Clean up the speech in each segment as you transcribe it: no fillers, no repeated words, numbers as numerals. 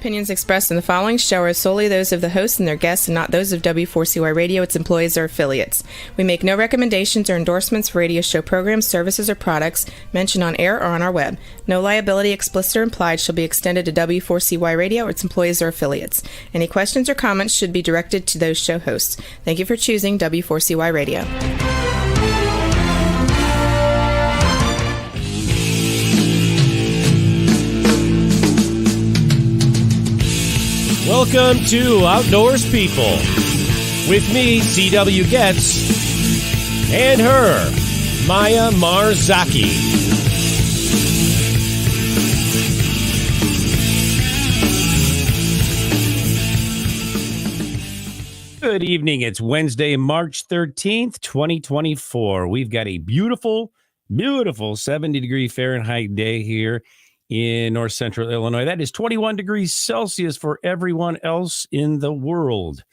opinions expressed in the following show are solely those of the host and their guests and not those of W4CY Radio, its employees, or affiliates. We make no recommendations or endorsements for radio show programs, services, or products mentioned on air or on our web. No liability, explicit or implied, shall be extended to W4CY Radio, its employees, or affiliates. Any questions or comments should be directed to those show hosts. Thank you for choosing W4CY Radio. Welcome to Outdoors People with me, CW Getz, and her, Maya Marzaki. Good evening. It's Wednesday, March 13th, 2024. We've got a beautiful 70-degree Fahrenheit day here in north central Illinois. That is 21 degrees Celsius for everyone else in the world.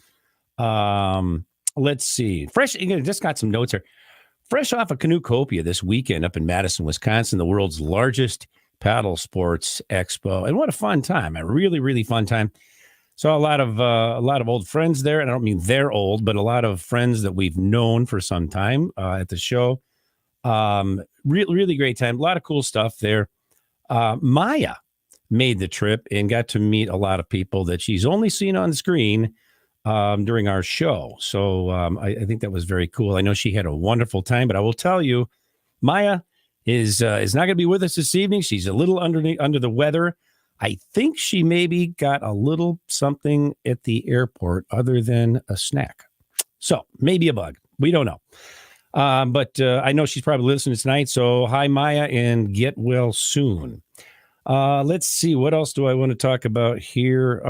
Let's see. Just got some notes here. Fresh off a Canoecopia this weekend up in Madison, Wisconsin, the world's largest paddle sports expo. And what a fun time. A really, really fun time. Saw a lot of old friends there. And I don't mean they're old, but a lot of friends that we've known for some time at the show. Really great time. A lot of cool stuff there. Maya made the trip and got to meet a lot of people that she's only seen on screen during our show. So I think that was very cool. I know she had a wonderful time, but I will tell you, Maya is not going to be with us this evening. She's a little under the weather. I think she maybe got a little something at the airport other than a snack. So maybe a bug. We don't know. But I know she's probably listening tonight. So hi, Maya, and get well soon. Let's see. What else do I want to talk about here?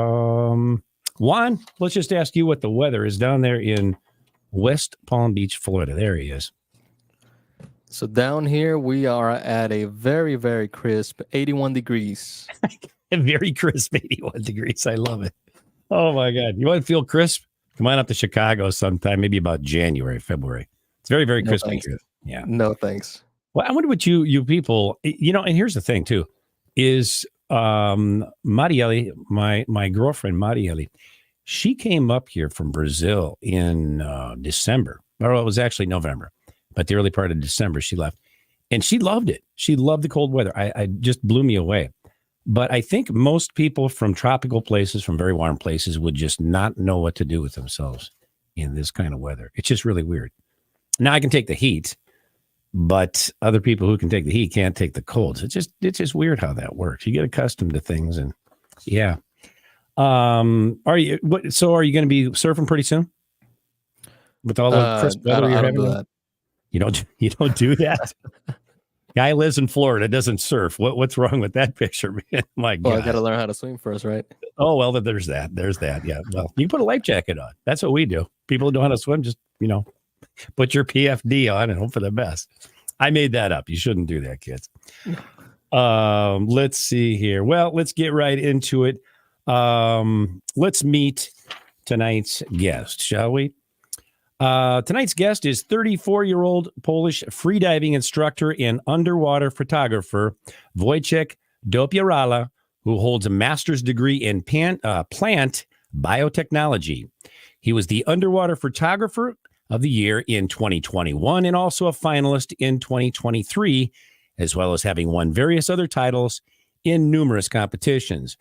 Juan, let's just ask you what the weather is down there in West Palm Beach, Florida. There he is. So down here, we are at a very, very crisp 81 degrees. Very crisp 81 degrees. I love it. Oh, my God. You want to feel crisp? Come on up to Chicago sometime, maybe about January, February. It's very, very crispy. Yeah. No, thanks. Well, I wonder what you people, and here's the thing, too, is Marielle, my girlfriend, Marielle, she came up here from Brazil in December. Or it was actually November, but the early part of December she left. And she loved it. She loved the cold weather. I just blew me away. But I think most people from tropical places, from very warm places, would just not know what to do with themselves in this kind of weather. It's just really weird. Now I can take the heat, but other people who can take the heat can't take the colds. It's just weird how that works. You get accustomed to things, and yeah. Are you going to be surfing pretty soon? With all the crisp weather you're having? That. You don't do that. Guy lives in Florida, doesn't surf. What's wrong with that picture, man? My God. Well, I got to learn how to swim first, right? Oh, well, there's that. Yeah. Well, you can put a life jacket on. That's what we do. People who know how to swim, just, put your PFD on and hope for the best. I made that up. You shouldn't do that, kids. Let's see here. Well, let's get right into it. Let's meet tonight's guest, shall we? Tonight's guest is 34-year-old Polish freediving instructor and underwater photographer Wojciech Dopierala, who holds a master's degree in plant biotechnology. He was the underwater photographer of the year in 2021 and also a finalist in 2023, as well as having won various other titles in numerous competitions.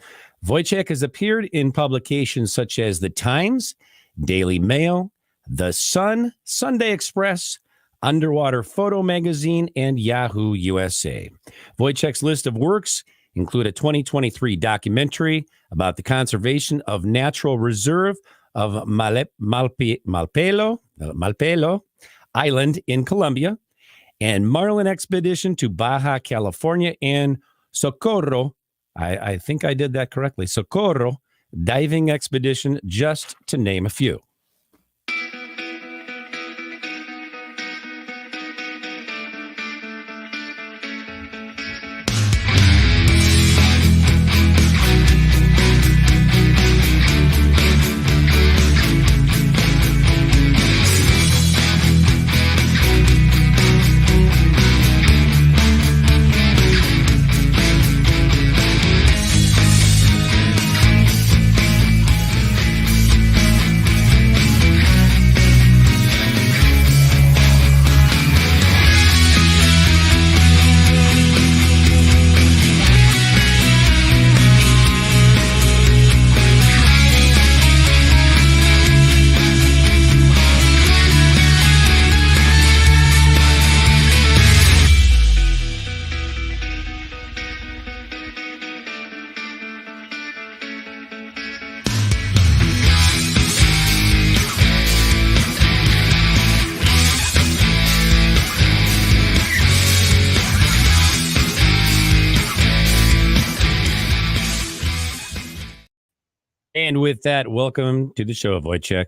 Wojciech has appeared in publications such as The Times, Daily Mail, The Sun, Sunday Express, Underwater Photo Magazine, and Yahoo USA. Wojciech's list of works include a 2023 documentary about the conservation of natural reserve of Malpelo Island in Colombia, and Marlin expedition to Baja California, and Socorro, I think I did that correctly, Socorro diving expedition, just to name a few. And with that, welcome to the show, Wojciech.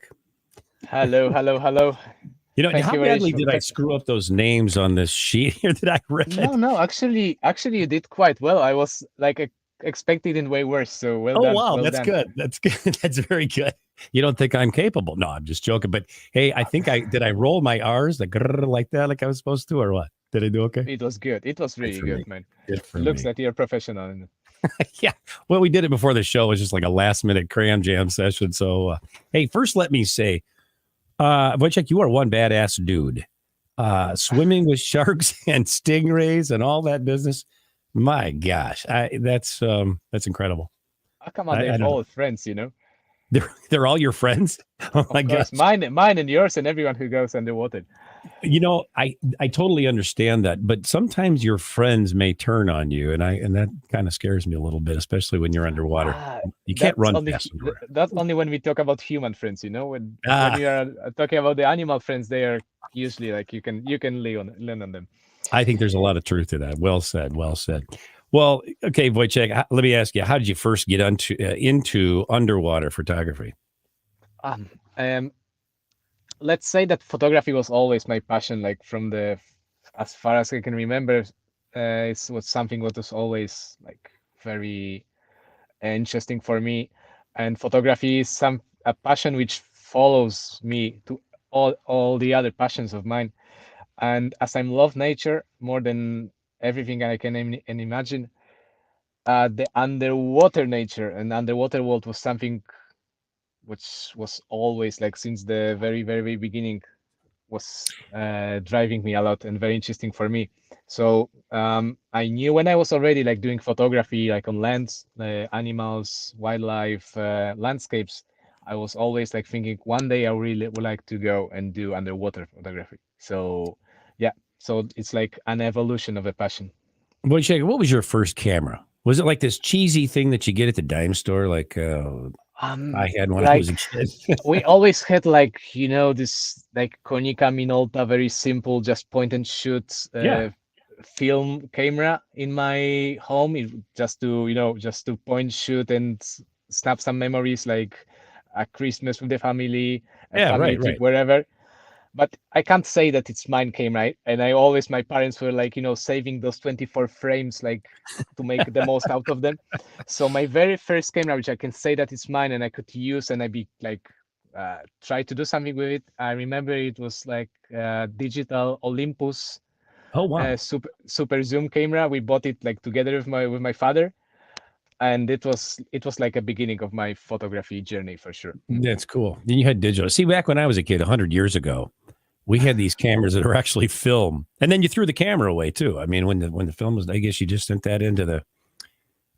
Hello, hello, hello. Thank How you very badly did I much. screw up those names on this sheet here that I read? No, actually, you did quite well. I was like expecting it way worse. So well Oh, done, wow. well That's done. good. That's good. That's very good. You don't think I'm capable? No, I'm just joking. But hey, I think did I roll my R's like that, like I was supposed to, or what? Did I do okay? It was good. It was Good really for me. good, man. Good for Looks me. like you're a professional. Yeah. Well, we did it before the show. It was just like a last minute cram jam session. So, hey, first, let me say, Wojciech, you are one badass dude. Swimming with sharks and stingrays and all that business. My gosh, that's incredible. Oh, come on, I they're don't all know. friends, you know. They're all your friends. Oh my Of course, gosh. mine and yours and everyone who goes underwater. I totally understand that, but sometimes your friends may turn on you, and that kind of scares me a little bit, especially when you're underwater. You can't That's run only fast underwater. that's only when we talk about human friends, you know. When Ah, you are talking about the animal friends, they are usually like you can lean on them. I think there's a lot of truth to that. Well said. Well said. Well, okay, Wojciech, let me ask you, how did you first get into underwater photography? Um, um, let's say that photography was always my passion, like from the as far as I can remember. It was something what was always like very interesting for me, and photography is a passion which follows me to all the other passions of mine. And as I love nature more than everything I can imagine, the underwater nature and underwater world was something which was always like since the very beginning was driving me a lot and very interesting for me. So I knew when I was already like doing photography, like on lands, animals, wildlife, landscapes, I was always like thinking one day I really would like to go and do underwater photography. So yeah, so it's like an evolution of a passion. Wojciech, what was your first camera? Was it like this cheesy thing that you get at the dime store? Like I had when I was a Like kid. we always had like this like Konica Minolta, very simple, just point and shoot Yeah. film camera in my home, just to just to point shoot and snap some memories, like a Christmas with the family, a Yeah. family Right. trip, Right. wherever. But I can't say that it's mine came right. And I always, my parents were like, saving those 24 frames, like to make the most out of them. So my very first camera, which I can say that it's mine and I could use and I be like, try to do something with it. I remember it was like digital Olympus Oh wow. super zoom camera. We bought it like together with my father, and it was like a beginning of my photography journey for sure. That's cool. Then you had digital. See, back when I was a kid, 100 years ago, we had these cameras that are actually film, and then you threw the camera away too. I mean, when the film was, I guess you just sent that into the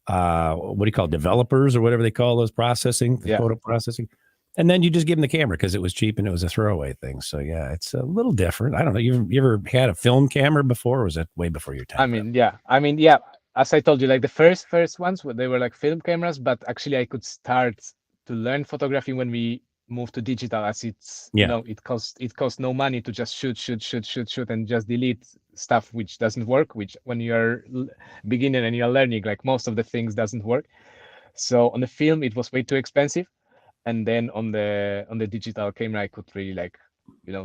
what do you call it, developers or whatever they call those processing, the Yeah. photo processing, and then you just give them the camera because it was cheap and it was a throwaway thing. So yeah, it's a little different. I don't know. You ever had a film camera before, or was that way before your time? I mean, yeah. As I told you, like the first ones, they were like film cameras, but actually I could start to learn photography when we moved to digital, as it's Yeah. it costs no money to just shoot and just delete stuff which doesn't work. Which when you're beginner and you're learning, like most of the things doesn't work. So on the film, it was way too expensive, and then on the digital camera, I could really like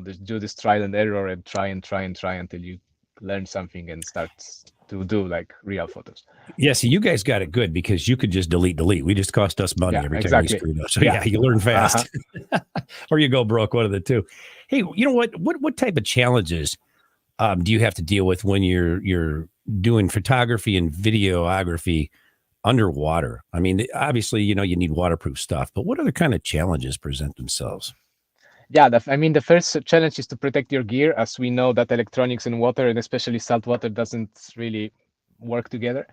just do this trial and error and try until you learn something and start to do like real photos. Yeah, see, you guys got it good because you could just delete. We just cost us money Yeah, every time we exactly. screwed up. So Yeah. yeah, you learn Uh-huh. fast, or you go broke. One of the two. Hey, you know what? What type of challenges do you have to deal with when you're doing photography and videography underwater? I mean, obviously, you need waterproof stuff, but what other kind of challenges present themselves? Yeah, I mean, the first challenge is to protect your gear, as we know that electronics and water, and especially salt water, doesn't really work together.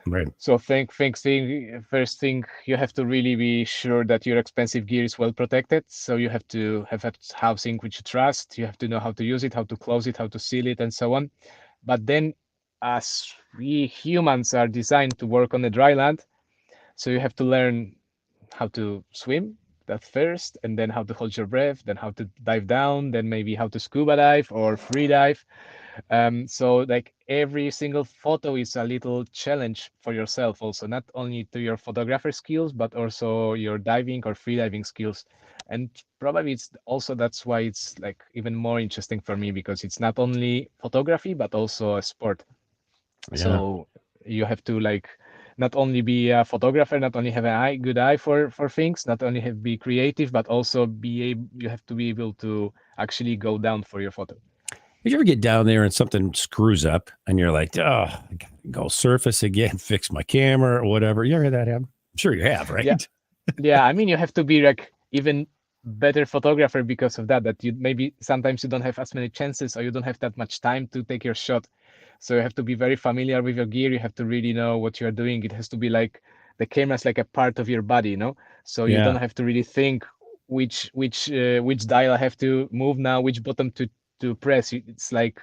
Right. So first thing, you have to really be sure that your expensive gear is well protected. So you have to have housing which you trust. You have to know how to use it, how to close it, how to seal it, and so on. But then, as we humans are designed to work on the dry land, so you have to learn how to swim that first, and then how to hold your breath, then how to dive down, then maybe how to scuba dive or free dive. So like every single photo is a little challenge for yourself also, not only to your photographer skills, but also your diving or freediving skills. And probably it's also that's why it's like even more interesting for me, because it's not only photography, but also a sport. Yeah. So you have to like not only be a photographer, not only have an good eye for things, not only have be creative, but also be able, you have to be able to actually go down for your photo. Did you ever get down there and something screws up and you're like, oh, I gotta go surface again, fix my camera or whatever? You ever had that happen? I'm sure you have, right? Yeah, yeah. I mean, you have to be like even better photographer because of that. That you maybe sometimes you don't have as many chances, or you don't have that much time to take your shot. So you have to be very familiar with your gear. You have to really know what you are doing. It has to be like the camera is like a part of your body, you know. So you don't Yeah. have to really think which dial I have to move now, which button to press. It's like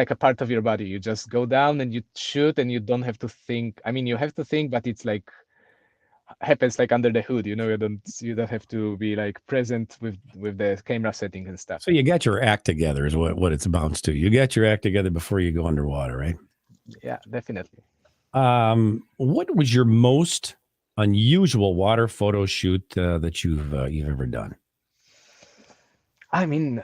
a part of your body. You just go down and you shoot, and you don't have to think. I mean, you have to think, but it's like happens like under the hood. You know, you don't have to be like present with the camera setting and stuff. So you got your act together is what it amounts to. You got your act together before you go underwater, right? Yeah, definitely. What was your most unusual water photo shoot that you've ever done? I mean,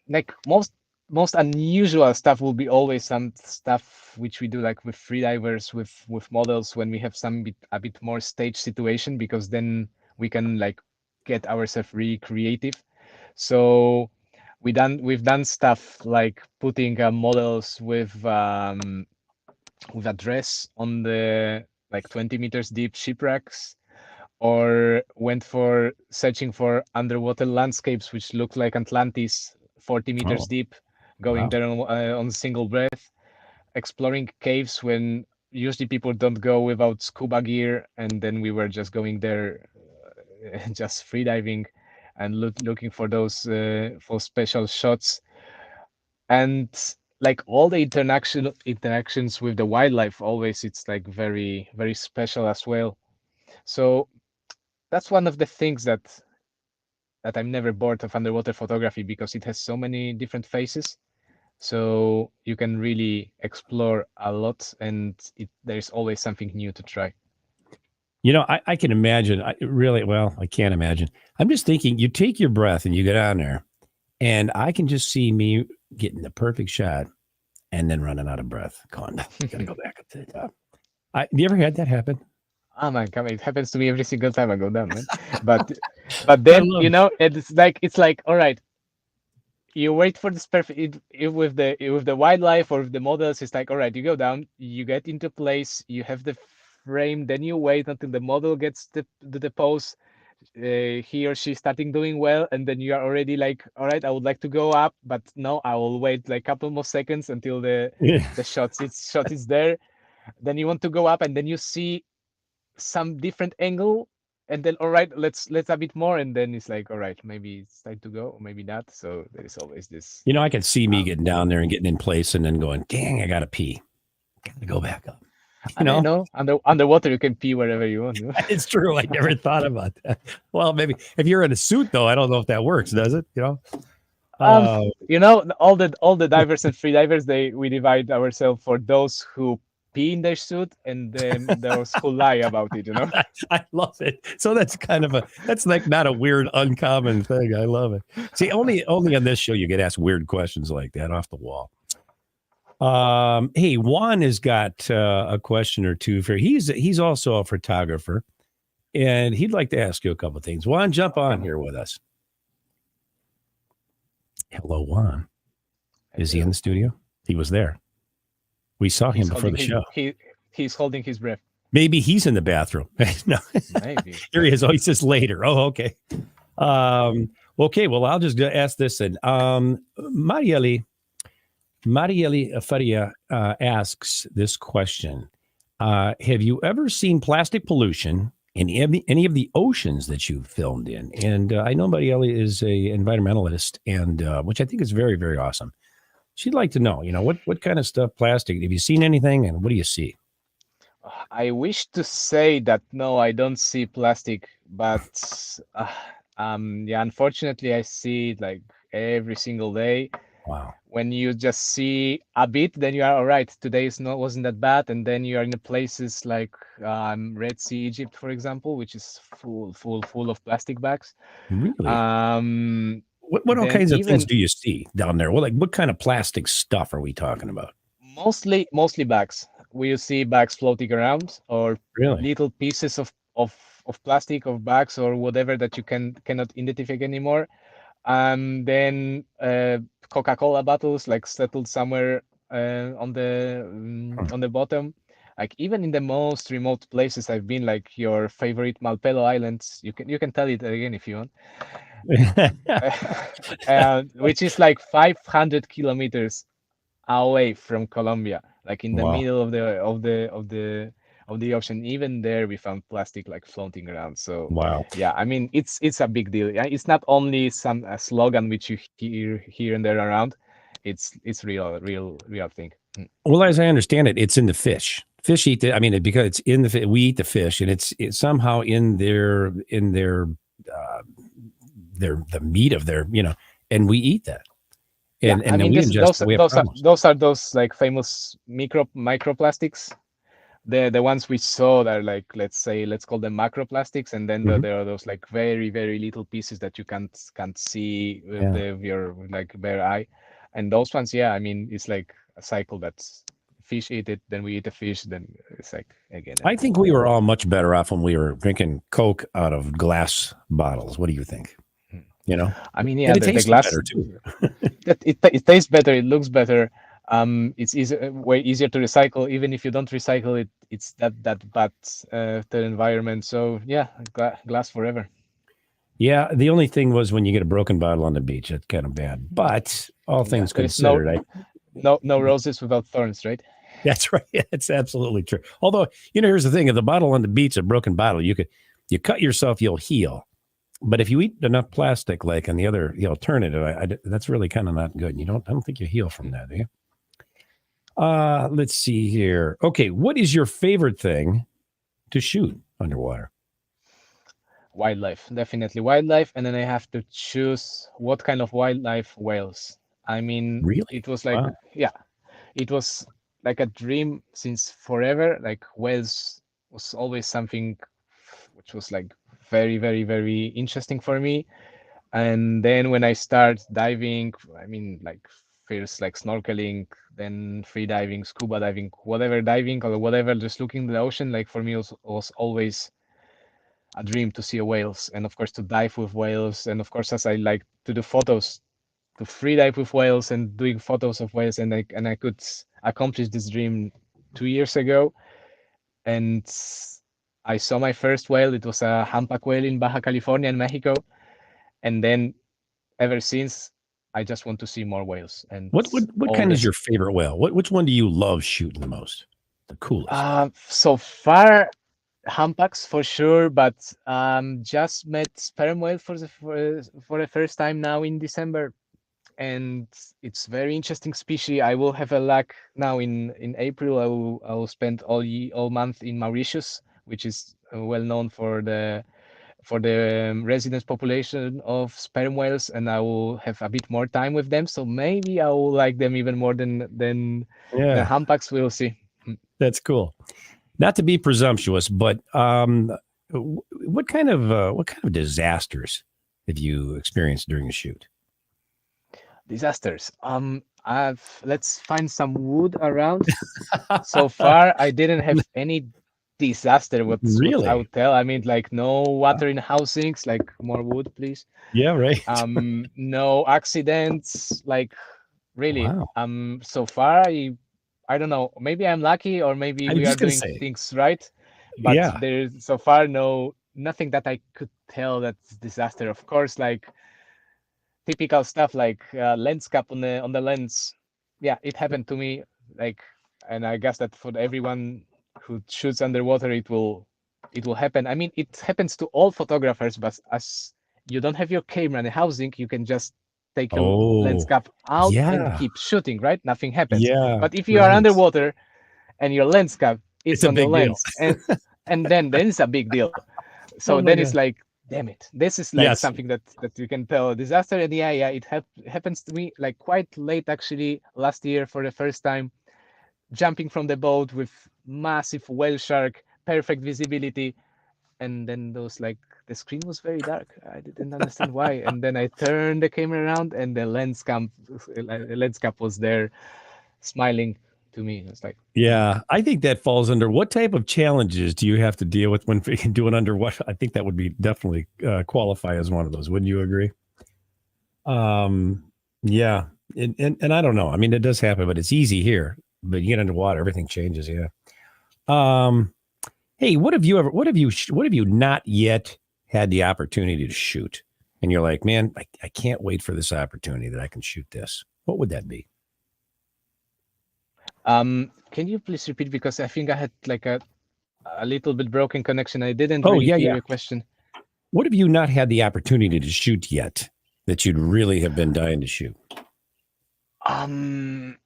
like most unusual stuff will be always some stuff which we do like with freedivers, with models, when we have a bit more stage situation, because then we can like get ourselves really creative. So we've done stuff like putting models with a dress on the like 20 meters deep shipwrecks, or went for searching for underwater landscapes which look like Atlantis, 40 meters Oh, deep, going wow. there on single breath, exploring caves when usually people don't go without scuba gear, and then we were just going there, just freediving and looking for those for special shots. And like all the interactions with the wildlife, always it's like very very special as well. So that's one of the things that I'm never bored of underwater photography, because it has so many different faces. So you can really explore a lot, and there's always something new to try. You know, I can imagine. I can't imagine. I'm just thinking. You take your breath and you get on there, and I can just see me getting the perfect shot, and then running out of breath. Going, gotta go back up to the top. You ever had that happen? Oh man, come on, it happens to me every single time I go down, man. But I then love it. it's like all right, you wait for this perfect with the wildlife or with the models. It's like all right, you go down, you get into place, you have the frame, then you wait until the model gets the pose, he or she starting doing well, and then you are already like all right, I would like to go up, but no, I will wait like a couple more seconds until Yeah. the shot is there. Then you want to go up, and then you see some different angle, and then all right, let's a bit more, and then it's like all right, maybe it's time to go, or maybe not. So there is always this. You know, I can see me um getting down there and getting in place, and then going, "Dang, I gotta pee. Gotta go back up." I You mean, know, no, underwater you can pee wherever you want. it's true. I never thought about that. Well, maybe if you're in a suit, though, I don't know if that works. Does it? You know. um Uh, all the divers and free divers, we divide ourselves for those who pee in their suit, and then those who lie about it, you know. I love it. So that's like not a weird, uncommon thing. I love it. See, only on this show you get asked weird questions like that off the wall. Hey, Juan has got a question or two for. He's also a photographer, and he'd like to ask you a couple of things. Juan, jump on here with us. Hello, Juan. Is he in the studio? He was there. We saw him before the show. He's holding his breath. Maybe he's in the bathroom. No, Maybe. here he is. Oh, he says later. Oh, okay. Okay. Well, I'll just ask this. And Marieli Faria asks this question: have you ever seen plastic pollution in any of the oceans that you've filmed in? And I know Marieli is a environmentalist, and which I think is very, very awesome. She'd like to know, what kind of stuff, plastic, have you seen anything, and what do you see? I wish to say that no, I don't see plastic, but yeah, unfortunately, I see it like every single day. Wow. When you just see a bit, then you are all right. Today wasn't that bad, and then you are in the places like Red Sea, Egypt, for example, which is full of plastic bags. Really? Um, What all then kinds of things even do you see down there? What kind of plastic stuff are we talking about? mostly bags. We see bags floating around, or Really? little pieces of plastic, of bags, or whatever that you cannot identify anymore. And then Coca-Cola bottles like settled somewhere on the bottom. Like even in the most remote places I've been, like your favorite Malpelo Islands, you can tell it again if you want, which is like 500 kilometers away from Colombia, like in the Wow. middle of the ocean. Even there, we found plastic like floating around. So, Wow. yeah, I mean, it's a big deal. Yeah, it's not only some a slogan which you hear here and there around. It's real thing. Well, as I understand it, it's in the fish. Fish eat the. I mean, because it's in the. We eat the fish, and it's somehow in uh, the meat of their. And we eat that, Yeah, and I then mean, we this ingest it. We have problems. those are those like famous microplastics. The ones we saw that are like, let's call them macroplastics, and then Mhm. there are those like very little pieces that you can't see with Yeah. your like bare eye. And those ones, yeah, I mean, it's like a cycle. That's fish eat it, then we eat the fish, then it's like again and I again. think we were all much better off when we were drinking Coke out of glass bottles. What do you think? Hmm. You know, I mean, and yeah, it the tasted glass, better too. it tastes better, it looks better. It's way easier to recycle. Even if you don't recycle it, it's that bad to the environment. So yeah, glass forever. Yeah, the only thing was when you get a broken bottle on the beach, that's kind of bad. But all Yeah, things there is considered, no roses without thorns, right? that's right. That's absolutely true. Although, here's the thing: if the bottle on the beach, a broken bottle, you cut yourself, you'll heal. But if you eat enough plastic, like on the other, the alternative, that's really kind of not good. I don't think you heal from that, do you? Let's see here. Okay, what is your favorite thing to shoot underwater? Wildlife, definitely wildlife. And then I have to choose what kind of wildlife. Whales. I mean, Really? it was like, Wow. yeah, it was like a dream since forever. Like whales was always something which was like very interesting for me. And then when I start diving, I mean, like first like snorkeling, then free diving, scuba diving, whatever diving or whatever, just looking at the ocean, like for me was always a dream to see whales, and of course to dive with whales, and of course as I like to do photos, to free dive with whales and doing photos of whales, and I could accomplish this dream 2 years ago, and I saw my first whale. It was a humpback whale in Baja California in Mexico, and then ever since I just want to see more whales and What all kind is this. your favorite whale? Which one do you love shooting the most? The coolest. So far, humpbacks for sure, but just met sperm whale for the first time now in December, and it's very interesting species. I will have a luck now in April. I will spend all month in Mauritius, which is well known for the residence population of sperm whales, and I will have a bit more time with them. So maybe I will like them even more than Yeah, humpbacks. We'll see. that's cool. Not to be presumptuous, but what kind of disasters have you experienced during a shoot? Disasters. Let's find some wood around. So far, I didn't have any disaster. What I Really? would tell. I mean, like no water in housings. Like more wood, please. Yeah, right. No accidents. Like really. Wow. So far, I don't know. Maybe I'm lucky, or maybe I was we are just gonna doing say, things right. But yeah. there's so far nothing that I could tell that's disaster. Of course, like typical stuff like lens cap on the lens. Yeah, it happened to me. Like, and I guess that for everyone who shoots underwater, it will happen. I mean, it happens to all photographers, but as you don't have your camera in the housing, you can just take your lens Oh, cap out and yeah, keep shooting, right? Nothing happens. yeah, But if you are right. underwater and your lens cap It's is a on your big deal. lens, and then it's a big deal. So Oh my then it's god. like damn it, this is like Yes. something that you can tell a disaster. And yeah, it happens to me like quite late actually last year for the first time, jumping from the boat with massive whale shark, perfect visibility, and then those like the screen was very dark. I didn't understand why, and then I turned the camera around, and the lens cap was there, smiling to me. It's like, Yeah, I think that falls under what type of challenges do you have to deal with when doing underwater? I think that would be definitely qualify as one of those. Wouldn't you agree? Yeah, and I don't know. I mean, it does happen, but it's easy here. But you get underwater, everything changes. Yeah. Hey, what have you not yet had the opportunity to shoot? And you're like, man, I can't wait for this opportunity that I can shoot this. What would that be? can you please repeat, because I think I had like a little bit broken connection. I didn't Oh, really yeah, hear yeah. your question. What have you not had the opportunity to shoot yet that you'd really have been dying to shoot? I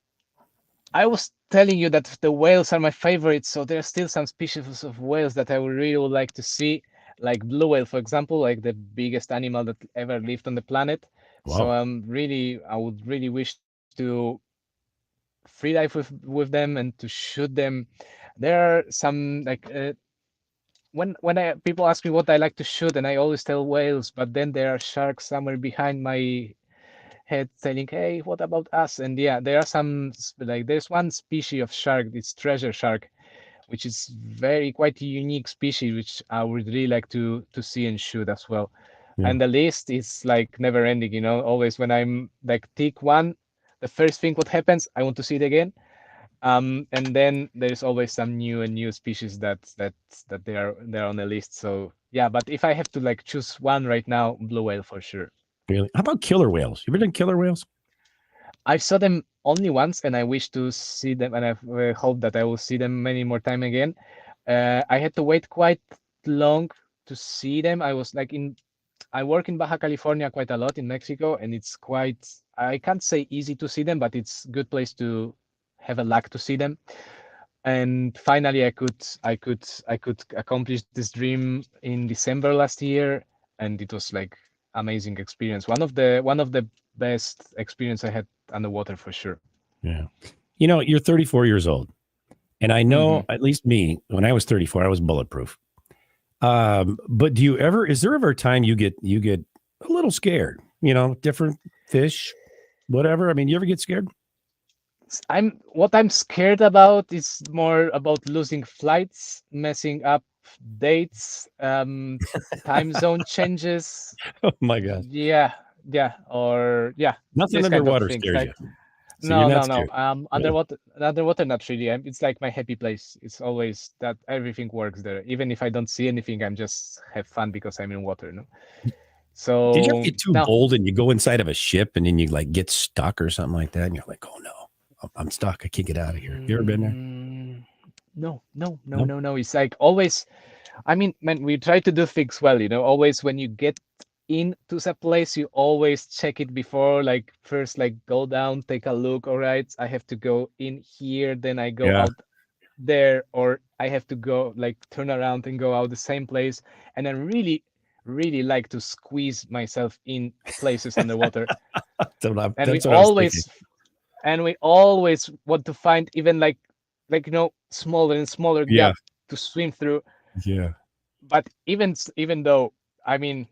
was telling you that the whales are my favorite, so there are still some species of whales that I would really would like to see, like blue whale, for example, like the biggest animal that ever lived on the planet. So Wow. I would really wish to free dive with them and to shoot them. There are some like when people ask me what I like to shoot, and I always tell whales, but then there are sharks somewhere behind my head telling, hey, what about us? And yeah, there are some like there's one species of shark, it's treasure shark, which is very quite a unique species, which I would really like to see and shoot as well. Yeah. And the list is like never ending, you know. Always when I'm like tick one, the first thing what happens, I want to see it again. And then there's always some new species that they're on the list. So yeah, but if I have to like choose one right now, blue whale for sure. Really? How about killer whales? You ever done killer whales? I saw them only once, and I wish to see them, and I hope that I will see them many more time again. I had to wait quite long to see them. I work in Baja California quite a lot in Mexico, and it's quite, I can't say easy to see them, but it's a good place to have a luck to see them. And finally, I could accomplish this dream in December last year, and it was like amazing experience. One of the best experience I had underwater for sure. Yeah. You know, you're 34 years old. And I know, Mhm. at least me, when I was 34, I was bulletproof. But is there ever a time you get a little scared, different fish, whatever? I mean, you ever get scared? What I'm scared about is more about losing flights, messing up dates, time zone changes. Oh my God. Yeah, yeah, or yeah, Nothing this kind of underwater things. scares Like you. So you're no, not no, no. scared. Yeah. Underwater, not really. It's like my happy place. It's always that everything works there. Even if I don't see anything, I'm just have fun because I'm in water. No. Did you ever So get too no. bold and you go inside of a ship and then you like get stuck or something like that? And you're like, oh no, I'm stuck. I can't get out of here. You ever been there? No, no, no, No? no, no. It's like always. I mean, man, we try to do things well. You know, always when you get into a place, you always check it before. Like first, like go down, take a look. All right, I have to go in here, then I go Yeah. out there, or I have to go like turn around and go out the same place. And I really, really like to squeeze myself in places underwater. And we That's what I was thinking. always and we always want to find even like smaller and smaller Yeah. gap to swim through. Yeah. But even though, I mean,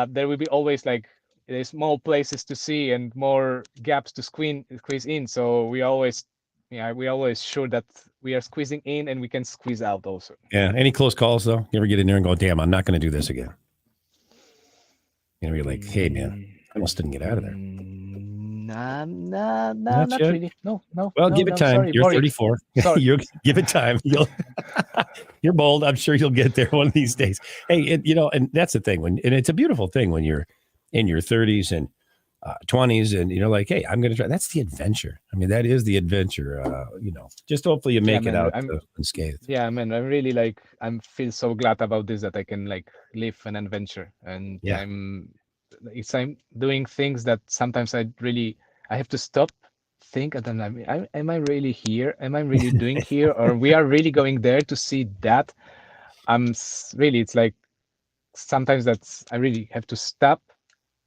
there will be always like there's more places to see and more gaps to squeeze in. So we always sure that we are squeezing in and we can squeeze out also. Yeah. Any close calls though? You ever get in there and go, damn, I'm not going to do this again? You're like, hey man, I almost didn't get out of there. Nah, Not not yet. really. No, Well, no, give it no. time. Sorry, You're Boris. 34. Sorry. You'll give it time. You're bold. I'm sure you'll get there one of these days. Hey, and that's the thing and it's a beautiful thing when you're in your 30s and 20s and you're like, hey, I'm going to try. That's the adventure. I mean, that is the adventure. Just hopefully you make it man, out unscathed. Yeah, man, I'm really like I'm feel so glad about this that I can like live an adventure, and Yeah. I'm doing things that sometimes I have to stop, think, and then am I really here? Am I really doing here, or we are really going there to see that? Really, it's like sometimes I really have to stop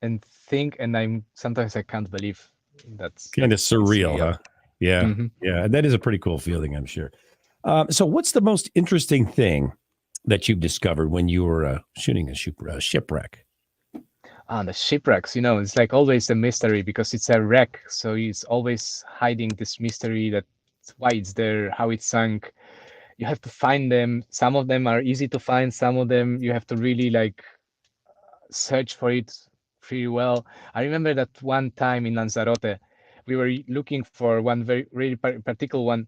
and think, and sometimes I can't believe Kind of that it's surreal, real. huh? Yeah. Mhm. Yeah. That is a pretty cool feeling, I'm sure. So, what's the most interesting thing that you've discovered when you were shooting a shipwreck? Ah, the shipwrecks, it's like always a mystery because it's a wreck, so it's always hiding this mystery that why it's there, how it sank. You have to find them. Some of them are easy to find. Some of them you have to really like search for it pretty well. I remember that one time in Lanzarote, we were looking for one very really particular one.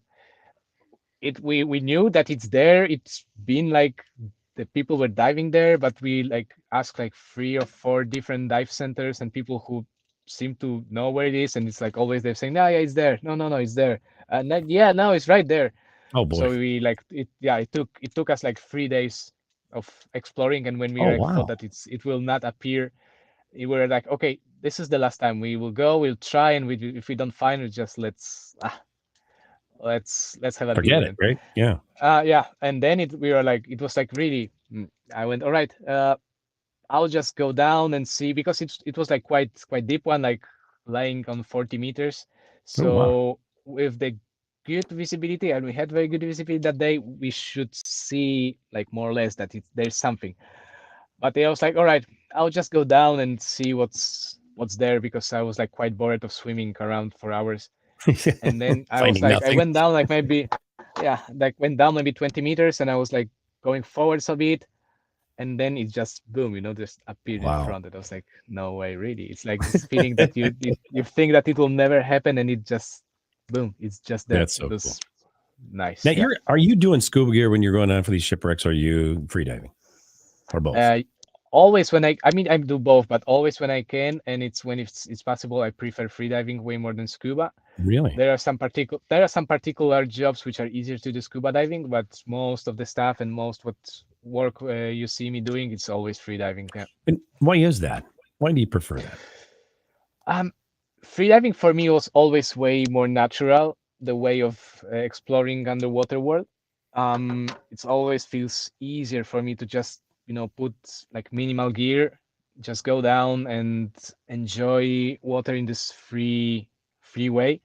We knew that it's there. It's been like the people were diving there, but we like asked like 3 or 4 different dive centers and people who seem to know where it is, and it's like always they're saying, "No, yeah, it's there. No, no, no, it's there." And then, yeah, no, it's right there. Oh, boy. So we like it. Yeah, it took us like 3 days of exploring, and when we Oh, like thought wow. that it will not appear, we were like, okay, this is the last time we will go. We'll try, and if we don't find it, just let's have a deal Forget with it, it. right? Yeah. Yeah, and then we were like, it was like really. I went, all right. I'll just go down and see because it was like quite deep one, like lying on 40 meters. Oh, wow. So with the good visibility, and we had very good visibility that day, we should see like more or less that there's something. But I was like, all right, I'll just go down and see what's there because I was like quite bored of swimming around for hours. And then I was Finding like, I nothing. went down like maybe, yeah, like went down maybe 20 meters, and I was like going forwards a bit, and then it just boom, just appeared in Wow. front. And I was like, no way, really. It's like this feeling that you think that it will never happen, and it just boom, it's just there. That's It so cool. was nice. Now, Yeah. are you doing scuba gear when you're going down for these shipwrecks? Or are you freediving or both? Uh, Always when I mean I do both, but always when I can, and it's when it's possible, I prefer freediving way more than scuba. Really? There are some particular jobs which are easier to do scuba diving, but most of the stuff and most what work you see me doing, it's always freediving. Yeah. And why is that? Why do you prefer that? Um, Freediving for me was always way more natural, the way of exploring underwater world. It's always feels easier for me to just put like minimal gear, just go down and enjoy water in this free way.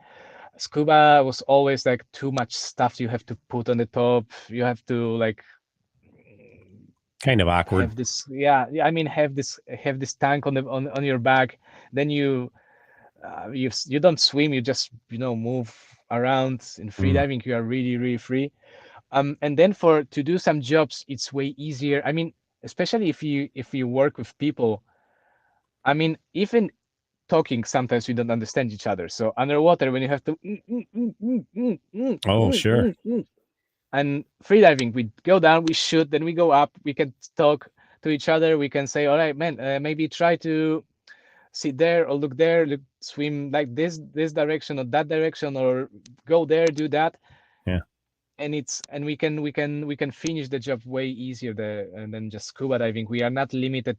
Scuba was always like too much stuff you have to put on the top. You have to like Kind of awkward. have this, yeah, I mean have this tank on your back. Then you don't swim, you just move around. In free Mm. diving you are really really free. And then for to do some jobs it's way easier. I mean, especially if you work with people. I mean, even talking sometimes we don't understand each other, so underwater when you have to Oh, sure. and free diving, we go down, we shoot, then we go up, we can talk to each other, we can say, all right man, maybe try to sit there or look there, swim like this direction or that direction, or go there, do that. Yeah. And we can finish the job way easier and then just scuba diving. We are not limited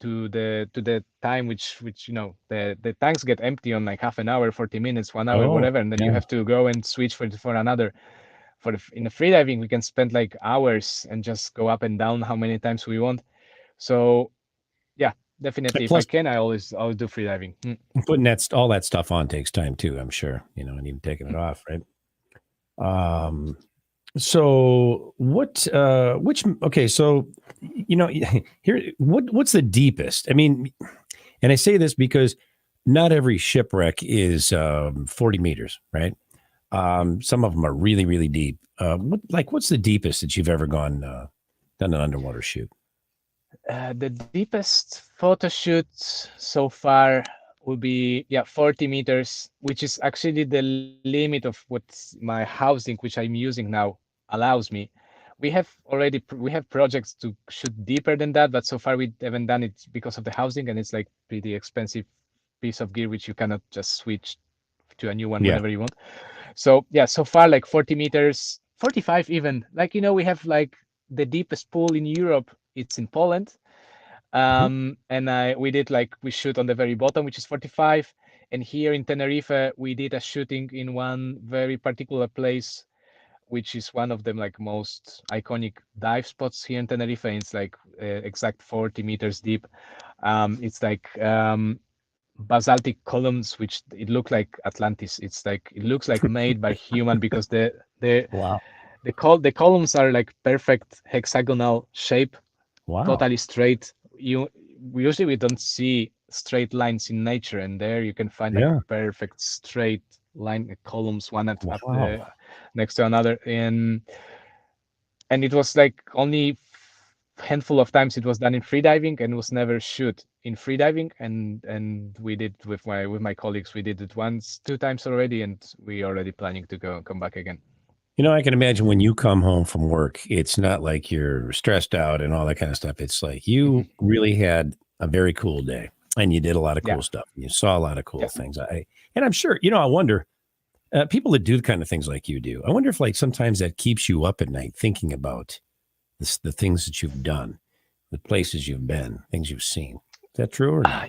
to the time which the tanks get empty on like half an hour, 40 minutes, 1 hour, Oh, whatever, and then you yeah. have to go and switch for another. In the free diving we can spend like hours and just go up and down how many times we want. So yeah, definitely. And If I plus, can, I always do free diving. putting all that stuff on takes time too, I'm sure, and even taking it off, right? Um, so okay, so, here, what's the deepest? I mean, and I say this because not every shipwreck is 40 meters, right? Some of them are really, really deep. What's the deepest that you've ever done an underwater shoot? The deepest photo shoot so far will be 40 meters, which is actually the limit of what my housing, which I'm using now, allows me. We have projects to shoot deeper than that, but so far we haven't done it because of the housing, and it's like pretty expensive piece of gear which you cannot just switch to a new one Yeah. whenever you want. So yeah, so far like 40 meters, 45 even. Like we have like the deepest pool in Europe. It's in Poland. Mhm. And we shoot on the very bottom, which is 45. And here in Tenerife, we did a shooting in one very particular place which is one of the like most iconic dive spots here in Tenerife. It's like exact 40 meters deep. It's like basaltic columns, which it look like Atlantis. It's like it looks like made by human because the Wow. the columns are like perfect hexagonal shape, Wow. totally straight. Usually we don't see straight lines in nature, and there you can find like Yeah. perfect straight line columns, one at Wow. next to another, and it was like only handful of times it was done in freediving and was never shoot in freediving, and we did with my colleagues, we did it once, two times already, and we already planning to come back again. I can imagine when you come home from work, it's not like you're stressed out and all that kind of stuff. It's like you really had a very cool day and you did a lot of Yeah. cool stuff. And you saw a lot of cool Yeah. things. And I'm sure, I wonder, people that do the kind of things like you do, I wonder if like sometimes that keeps you up at night thinking about the things that you've done, the places you've been, things you've seen. Is that true or not?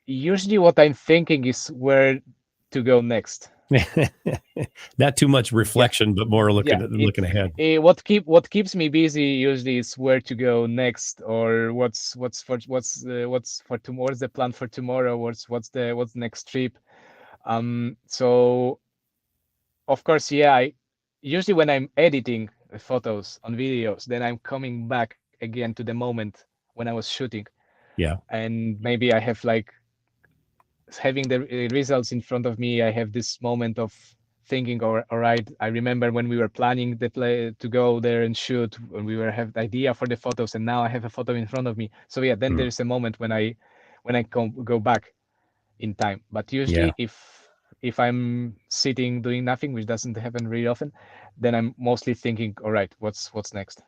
Usually what I'm thinking is where to go next. Not too much reflection, but more looking ahead. What keeps me busy usually is where to go next, or what's for tomorrow, what's the plan for tomorrow, what's the next trip. So of course, I usually when I'm editing photos on videos, then I'm coming back again to the moment when I was shooting. Yeah. And maybe I have like having the results in front of me, I have this moment of thinking, all right, I remember when we were planning the play to go there and shoot, when we have the idea for the photos, and now I have a photo in front of me. So then there's a moment when I go back in time. But usually if I'm sitting doing nothing, which doesn't happen really often, then I'm mostly thinking, all right, what's next?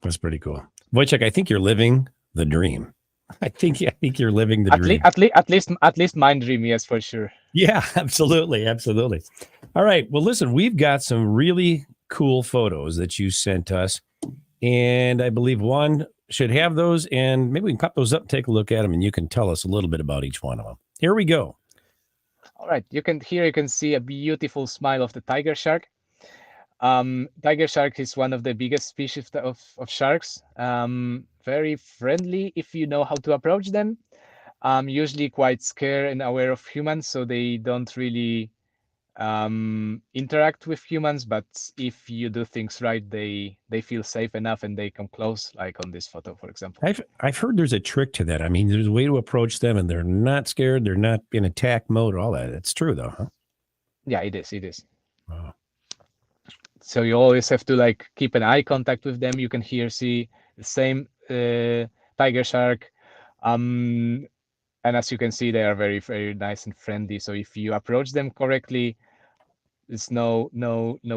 That's pretty cool. Wojciech, I think you're living the dream. I think you're living the dream. At least my dream, yes, for sure. Yeah, absolutely. All right. Well, listen, we've got some really cool photos that you sent us, and I believe one should have those, and maybe we can pop those up and take a look at them, and you can tell us a little bit about each one of them. Here we go. All right, you can see a beautiful smile of the tiger shark. Tiger shark is one of the biggest species of sharks. Very friendly if you know how to approach them. Usually quite scared and aware of humans, so they don't really interact with humans. But if you do things right, they feel safe enough and they come close, like on this photo, for example. I've heard there's a trick to that. I mean, there's a way to approach them, and they're not scared. They're not in attack mode. All that. It's true, though, huh? Yeah, it is. Wow. So you always have to like keep an eye contact with them. You can see the same tiger shark, and as you can see, they are very, very nice and friendly. So if you approach them correctly, it's no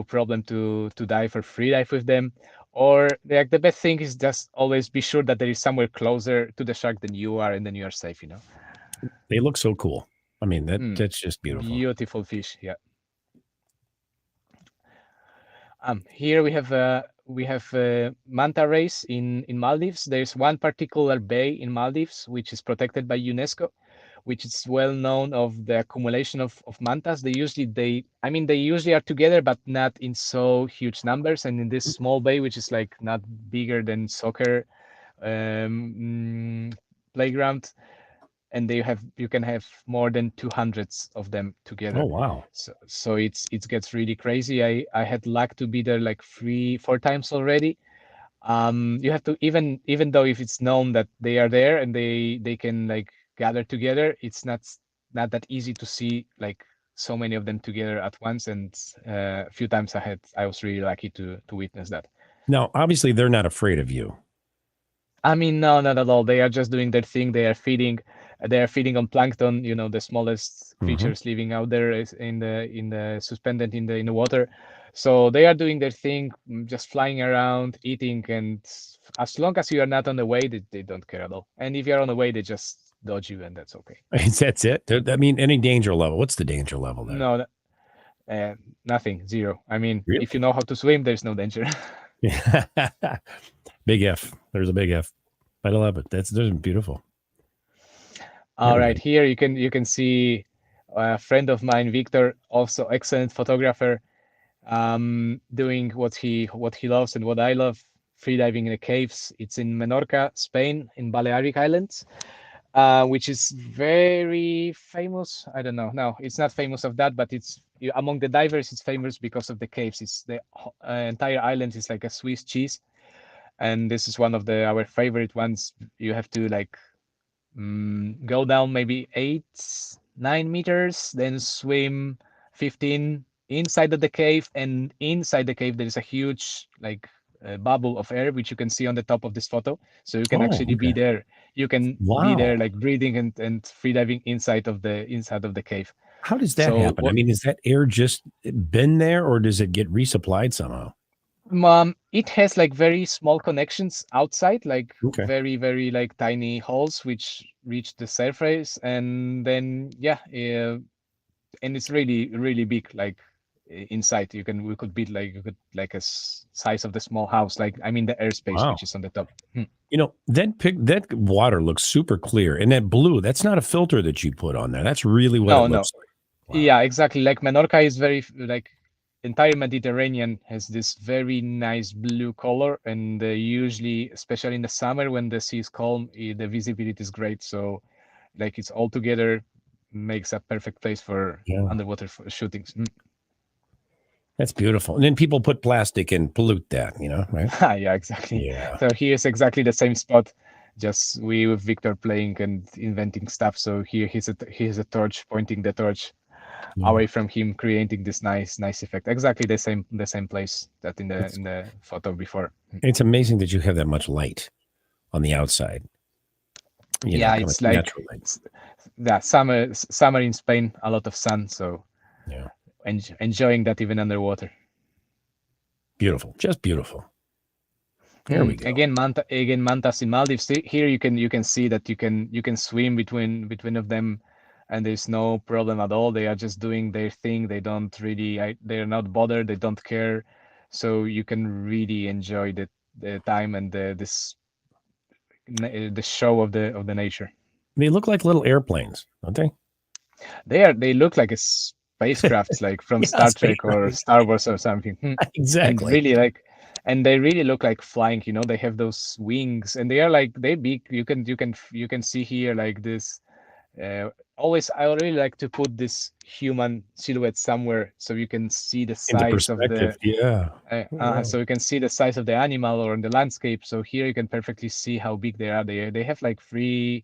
problem to dive or free dive with them. Or like the best thing is just always be sure that there is somewhere closer to the shark than you are, and then you are safe. They look so cool. I mean, that's just beautiful. Beautiful fish, yeah. Here we have manta rays in Maldives. There's one particular bay in Maldives which is protected by UNESCO, which is well known of the accumulation of mantas. They usually are together, but not in so huge numbers. And in this small bay, which is like not bigger than soccer playground, and you can have more than 200 of them together. Oh wow! So it gets really crazy. I had luck to be there like 3-4 times already. You have to, even though if it's known that they are there and they can like gather together, it's not that easy to see like so many of them together at once. And a few times I was really lucky to witness that. Now, obviously, they're not afraid of you. I mean, no, not at all. They are just doing their thing. They are feeding on plankton, the smallest creatures living out there is in the suspended in the water. So they are doing their thing, just flying around, eating, and as long as you are not on the way, they don't care at all. And if you're on the way, they just dodge you, and that's okay. That's it. I mean, any danger level? What's the danger level there? No, nothing, zero. I mean, really? If you know how to swim, there's no danger. Big F. There's a big F. I love it. That's beautiful. All right, here you can see a friend of mine, Victor, also excellent photographer. doing what he loves and what I love, freediving in the caves. It's in Menorca, Spain, in Balearic Islands, which is very famous. I don't know. No, it's not famous of that, but it's among the divers. It's famous because of the caves. It's the entire island is like a Swiss cheese, and this is one of our favorite ones. You have to like go down maybe 8, 9 meters, then swim 15 inside of the cave, and inside the cave there is a huge like bubble of air which you can see on the top of this photo. So you can Oh, actually be okay. there. You can be there Wow. like breathing and freediving inside of the cave. How does that So happen? I mean, is that air just been there, or does it get resupplied somehow? It has like very small connections outside, like Okay. very, very like tiny holes which reach the surface, and then and it's really, really big. Like inside, we could be like size of the small house. Like I mean the airspace Wow. which is on the top. Hmm. You know, that water looks super clear, and that blue, that's not a filter that you put on there. That's really what it No, no, looks like. Wow. yeah, exactly. Like Menorca is very like entire Mediterranean has this very nice blue color, and usually, especially in the summer when the sea is calm, the visibility is great. So, like it's all together makes a perfect place for Yeah. underwater shootings. Mm. That's beautiful. And then people put plastic and pollute that, right? Yeah, exactly. Yeah. So here's exactly the same spot. Just we with Victor playing and inventing stuff. So here he's a torch pointing the torch Yeah. away from him, creating this nice effect. Exactly the same place that in It's the photo before. it's amazing that you have that much light on the outside, Yeah, kind of it's like natural light. summer in Spain, a lot of sun, so Yeah. enjoying that even underwater. Beautiful. Just beautiful. There we go. Again, mantas in Maldives. Here you can see that you can swim between of them, and there's no problem at all. They are just doing their thing. They don't really, they're not bothered. They don't care. So you can really enjoy the time and the show of the nature. They look like little airplanes, don't they? They look like a spacecrafts like from Yeah, Star space Trek or race. Star Wars or something. And Exactly. really and they really look like flying. They have those wings, and they big. You can see here like this. Always, I really like to put this human silhouette somewhere so you can see the Into size of perspective. the. Yeah. Yeah. So you can see the size of the animal or in the landscape. So here you can perfectly see how big they are. They have like 3-4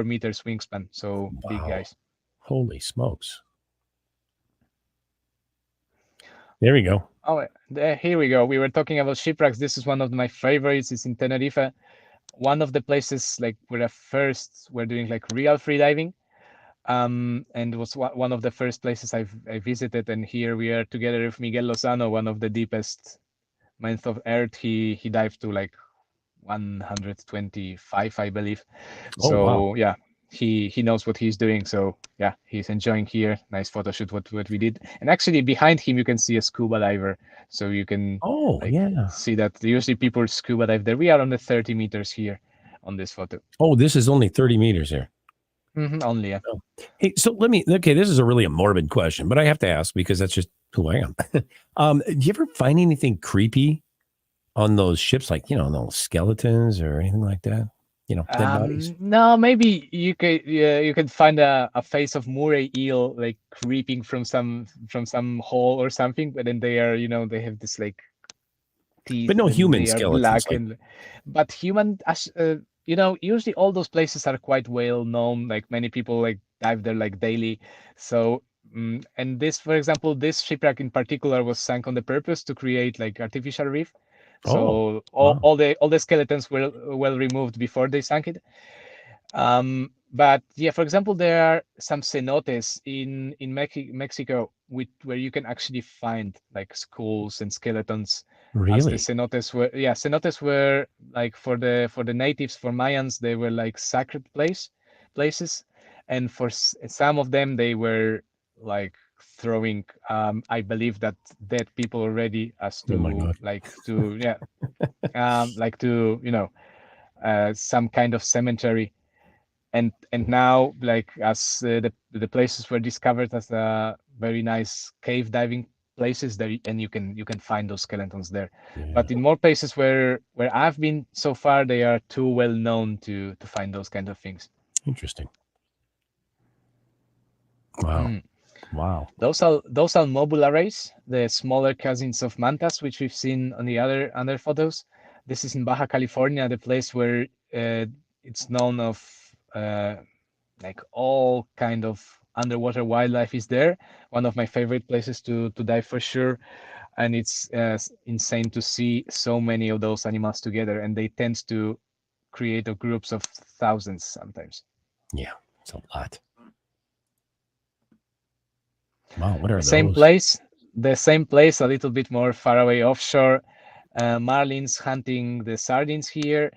meters wingspan. So big Wow. guys. Holy smokes. There we go. Oh, here we go. We were talking about shipwrecks. This is one of my favorites. It's in Tenerife. One of the places like where I first were doing like real free diving. And it was one of the first places I visited. And here we are together with Miguel Lozano, one of the deepest minds of Earth. He dived to like 125, I believe. Oh, wow. So yeah, he knows what he's doing. So yeah, he's enjoying here. Nice photo shoot what we did. And actually behind him you can see a scuba diver. So you can Oh, like yeah. see that usually people scuba dive there. We are on the 30 meters here on this photo. Oh, this is only 30 meters here. Only, yeah. Oh. Hey, so this is a morbid question, but I have to ask because that's just who I am. Do you ever find anything creepy on those ships, like, no skeletons or anything like that? Dead bodies? No, maybe you could find a face of moray eel like creeping from some hole or something, but then they are they have this like teeth But no and human they are skeletons, black like, but human usually all those places are quite well known, like many people like dive there like daily. So and this, for example, this shipwreck in particular was sunk on the purpose to create like artificial reef. oh, So all, wow. all the skeletons were well removed before they sank it. But yeah, for example, there are some cenotes in Mexico where you can actually find like skulls and skeletons, as the Really? cenotes were like for the natives, for Mayans, they were like sacred places, and for some of them they were like throwing I believe that dead people already, as Oh my to God. like to yeah like to some kind of cemetery. And now, like, as the places were discovered as a very nice cave diving places there, and you can find those skeletons there. Yeah. But in more places where I've been so far, they are too well known to find those kind of things. Interesting. Wow. Mm. Wow. Those are mobile arrays, the smaller cousins of mantas, which we've seen on the other photos. This is in Baja California, the place where it's known of like all kind of underwater wildlife is there. One of my favorite places to dive for sure, and it's insane to see so many of those animals together, and they tend to create groups of thousands sometimes. Yeah, it's a lot. Wow, what are Same those? place, the same place, a little bit more far away offshore. Marlins hunting the sardines here.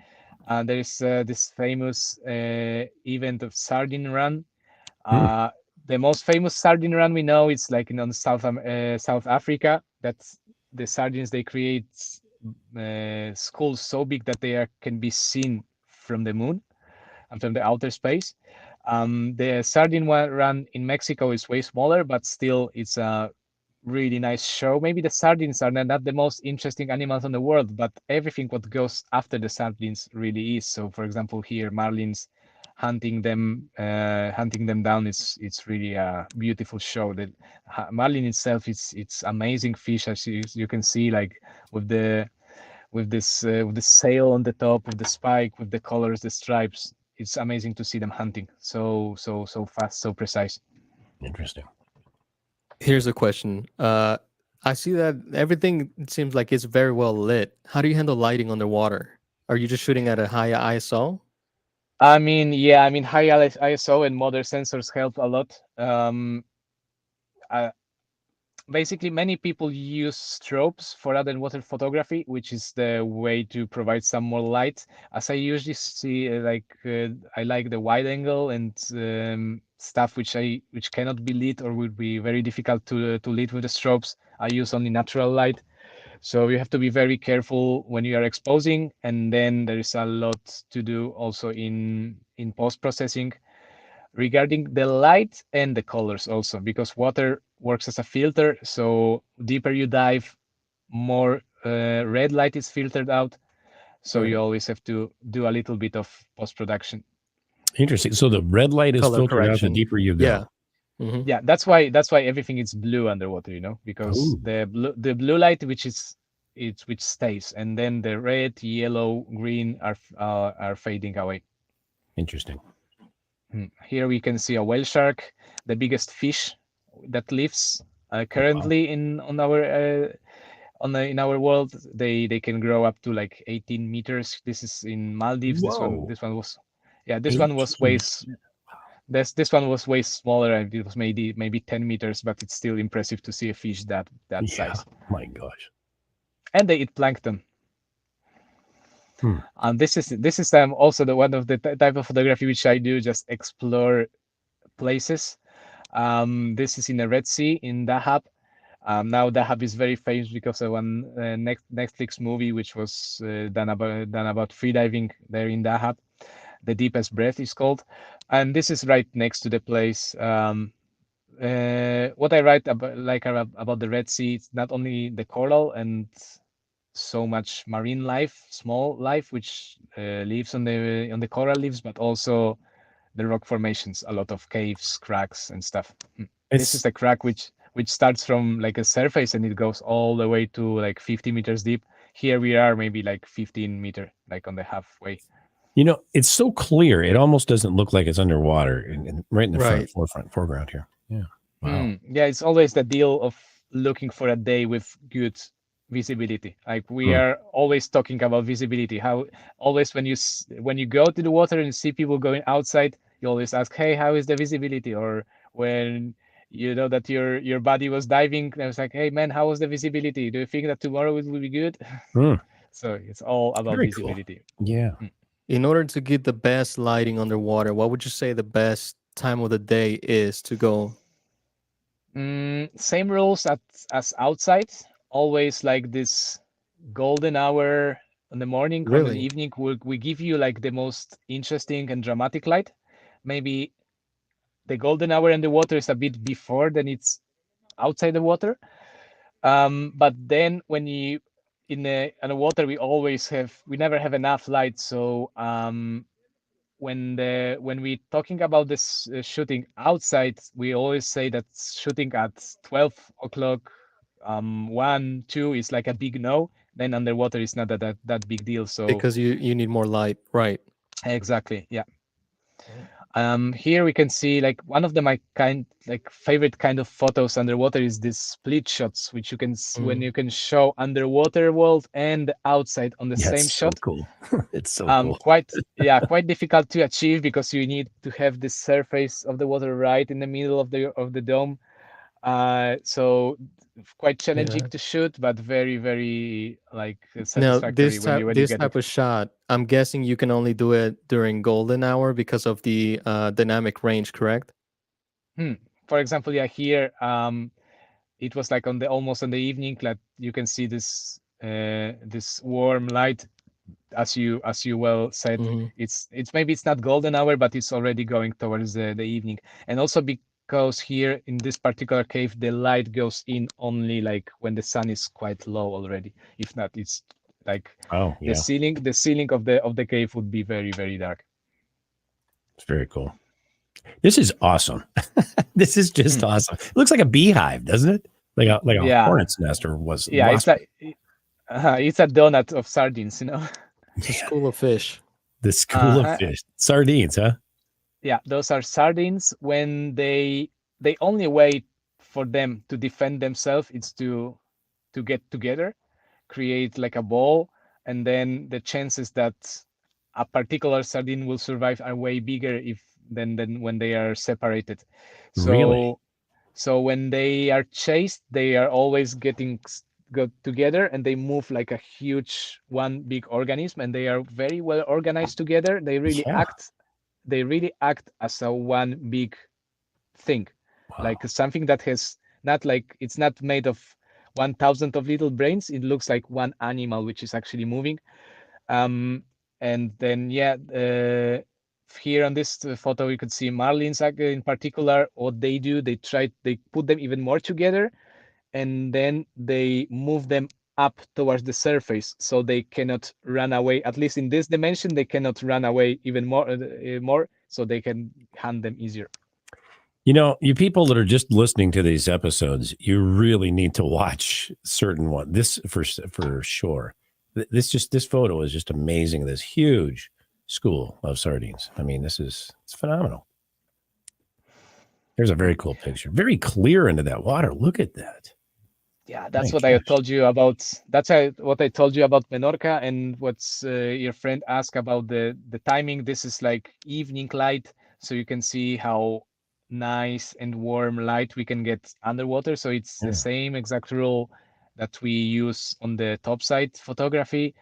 There's this famous event of sardine run. Hmm. The most famous sardine run we know is like in on South Africa. That's the sardines they create schools so big that can be seen from the moon and from the outer space. The sardine one run in Mexico is way smaller, but still it's a really nice show. Maybe the sardines are not the most interesting animals in the world, but everything what goes after the sardines really is. So, for example, here marlins hunting them down. It's really a beautiful show. The marlin itself, it's amazing fish, as you can see, like with the with the sail on the top, with the spike, with the colors, the stripes. It's amazing to see them hunting so fast, so precise. Interesting. Here's a question. I see that everything seems like it's very well lit. How do you handle lighting underwater? Are you just shooting at a high ISO? I mean, yeah, I mean, high ISO and modern sensors help a lot. Uh, Basically, many people use strobes for underwater photography, which is the way to provide some more light. As I usually see, I like the wide angle and stuff which cannot be lit or would be very difficult to lit with the strobes. I use only natural light. So you have to be very careful when you are exposing, and then there is a lot to do also in post processing regarding the light and the colors also, because water works as a filter. So deeper you dive, more red light is filtered out. So Right. you always have to do a little bit of post production. Interesting. So the red light is Color filtered out the correction. deeper you Yeah. go. Hmm. Yeah, that's why everything is blue underwater, because Oh, the blue light, which stays, and then the red, yellow, green are fading away. interesting. Here we can see a whale shark, the biggest fish that lives Wow. currently in our world. They can grow up to like 18 meters. This is in Maldives. Whoa. This one was, yeah, this one was 18. this one was way smaller, and it was maybe 10 meters, but it's still impressive to see a fish that Yeah. size. My gosh. And they eat plankton. Hmm. And this is also the one of the type of photography which I do, just explore places. This is in the Red Sea in Dahab. Now Dahab is very famous because of one Netflix movie which was done about freediving there in Dahab. The Deepest Breath is called, and this is right next to the place. What I write about the Red Sea, it's not only the coral and so much marine life, small life, which lives on the coral reefs, but also the rock formations, a lot of caves, cracks, and stuff. This is It's, the crack which starts from like a surface and it goes all the way to like 50 meters deep. Here we are maybe like 15 meter, like on the halfway. it's so clear. It almost doesn't look like it's underwater right in the Right. foreground here. Yeah. Wow. Yeah, it's always the deal of looking for a day with good visibility. Like we Hmm. are always talking about visibility. How always when you go to the water and see people going outside, you always ask, "Hey, how is the visibility?" Or when you know that your buddy was diving, I was like, "Hey, man, how was the visibility? Do you think that tomorrow it will be good?" Hmm. So it's all about Very cool. visibility. Yeah. In order to get the best lighting underwater, what would you say the best time of the day is to go? Same rules as outside. Always like this golden hour in the morning or in the Really? evening. We give you like the most interesting and dramatic light. Maybe the golden hour in the water is a bit before than it's outside the water. But then when you in the water, we never have enough light. So when we talking about this shooting outside, we always say that shooting at 12 o'clock, 1, 2 is like a big no. Then underwater is not that big deal. So Because you need more light, right? exactly, yeah. Here we can see like one of my favorite kind of photos underwater is these split shots, which you can when you can show underwater world and outside on the Yeah, same it's so shot. cool. It's so cool. Quite difficult to achieve because you need to have the surface of the water right in the middle of the dome. So quite challenging Yeah. to shoot, but very very like Now, satisfactory when you this get it. type of shot, I'm guessing you can only do it during golden hour because of the dynamic range, correct? For example, yeah, here it was like on the almost on the evening that you can see this warm light, as you well said. Hmm. It's maybe it's not golden hour, but it's already going towards the evening. And also because here in this particular cave the light goes in only like when the sun is quite low already. If not, it's like Oh, yeah. the ceiling of the cave would be very very dark. It's very cool. This is awesome. This is just awesome. It looks like a beehive, doesn't it? Like a Yeah, hornet's nest or was yeah, wasp. it's a donut of sardines, you know. It's a school of fish. The school of Uh-huh. fish. Sardines, huh? Yeah, those are sardines. When they only way for them to defend themselves is to get together, create like a ball, and then the chances that a particular sardine will survive are way bigger if than when they are separated. Really? So when they are chased, they are always got together, and they move like a huge one big organism, and they are very well organized together. Yeah. They really act as a one big thing, Wow. like something that has not like it's not made of 1,000 of little brains. It looks like one animal which is actually moving. And then here on this photo you could see marlins in particular. What they do, they put them even more together, and then they move them up towards the surface so they cannot run away. At least in this dimension, they cannot run away even more, so they can hunt them easier. You know, you people that are just listening to these episodes, you really need to watch certain one. This for sure. This photo is just amazing. This huge school of sardines. I mean, it's phenomenal. There's a very cool picture. Very clear into that water. Look at that. Yeah, that's My what I gosh. told you about. What I told you about Menorca, and what's your friend asked about the timing. This is like evening light, so you can see how nice and warm light we can get underwater. So it's the Yeah. same exact rule that we use on the topside photography.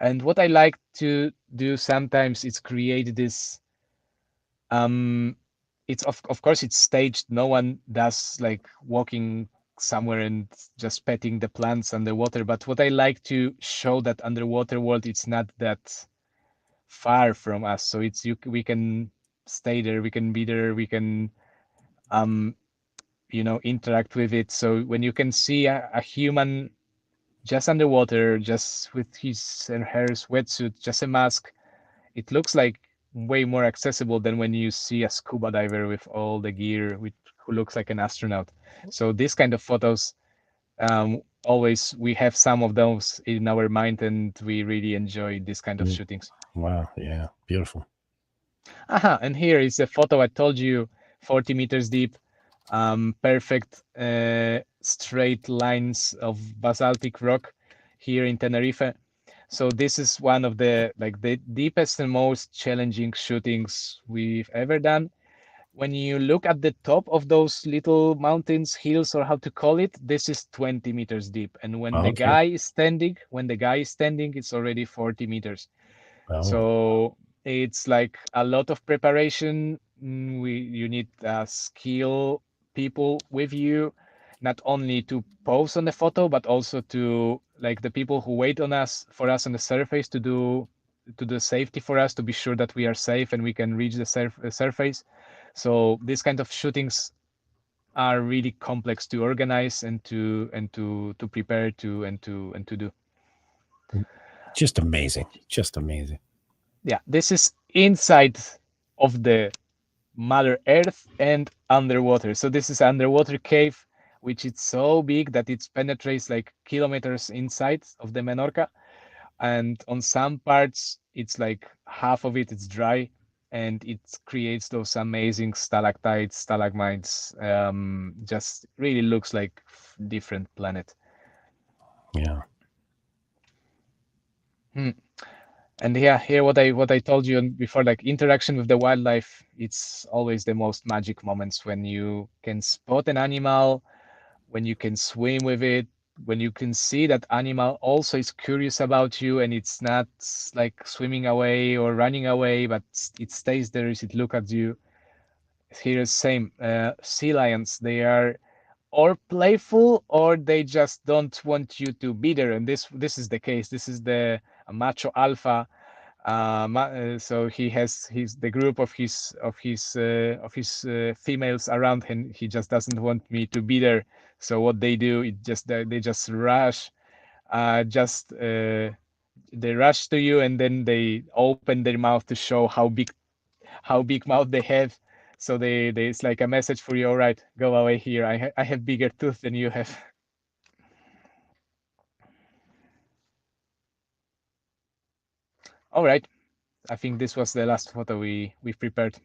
And what I like to do sometimes is create this it's of course it's staged. No one does like walking somewhere and just petting the plants underwater. But what I like to show that underwater world, it's not that far from us. So we can stay there, we can be there, we can um interact with it. So when you can see a human just underwater, just with his and her sweatsuit, just a mask, it looks like way more accessible than when you see a scuba diver with all the gear, who looks like an astronaut. So this kind of photos, always we have some of those in our mind, and we really enjoy this kind of Mm. shootings. Wow. Yeah. Beautiful. Aha, and here is a photo I told you, 40 meters deep, perfect straight lines of basaltic rock here in Tenerife. So this is one of the deepest and most challenging shootings we've ever done. When you look at the top of those little mountains, hills, or how to call it, this is 20 meters deep. And Okay. when the guy is standing, it's already 40 meters. Oh. So it's like a lot of preparation. You need skill people with you, not only to pose on the photo, but also to like the people who wait on us for us on the surface to do safety for us, to be sure that we are safe and we can reach the surface. So these kind of shootings are really complex to organize and to prepare and to do. Just amazing. Just amazing. Yeah, this is inside of the Mother Earth and underwater. So this is underwater cave, which is so big that it penetrates like kilometers inside of the Menorca. And on some parts, it's like half of it is dry, and it creates those amazing stalactites, stalagmites. Just really looks like different planet. Yeah. And yeah, here what I told you before, like interaction with the wildlife, it's always the most magic moments when you can spot an animal, when you can swim with it, when you can see that animal also is curious about you, and it's not like swimming away or running away, but it stays there as it look at you. Here is same. Sea lions, they are or playful or they just don't want you to be there, and this is the case. This is the macho alpha. So he has the group of his females around him. He just doesn't want me to be there. So what they do, they just rush, they rush to you, and then they open their mouth to show how big mouth they have. So they it's like a message for you. All right, go away here. I have bigger tooth than you have. All right. I think this was the last photo we've prepared.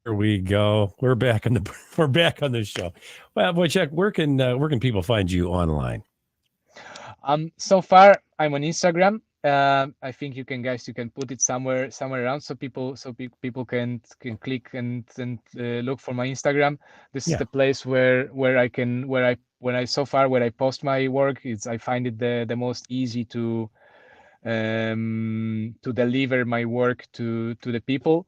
Here we go. We're back on the show. Well, Wojciech, where can people find you online? So far I'm on Instagram. I think you can put it somewhere around so people can click and look for my Instagram. This is the place where I post my work. I find it the most easy to deliver my work to the people.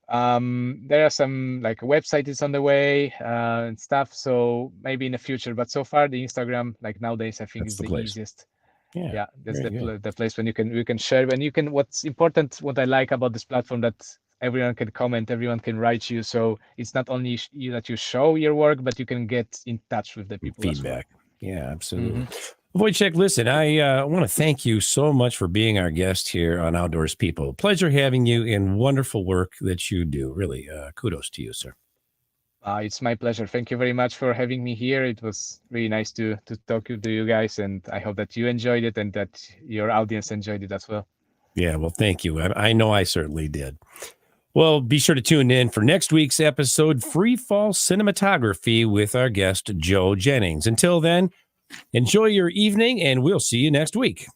There are some like a website is on the way and stuff, so maybe in the future, but so far the Instagram, like nowadays, I think is the easiest. Yeah, that's the place when you can share, when you can. What's important, what I like about this platform, that everyone can comment, everyone can write you, so it's not only that you show your work, but you can get in touch with the people. Feedback. Yeah, absolutely. Wojciech, listen, I want to thank you so much for being our guest here on Outdoors People. Pleasure having you, and wonderful work that you do. Really, kudos to you, sir. It's my pleasure. Thank you very much for having me here. It was really nice to talk to you guys, and I hope that you enjoyed it and that your audience enjoyed it as well. Yeah, well, thank you. I know I certainly did. Well, be sure to tune in for next week's episode, Free Fall Cinematography, with our guest, Joe Jennings. Until then, enjoy your evening, and we'll see you next week.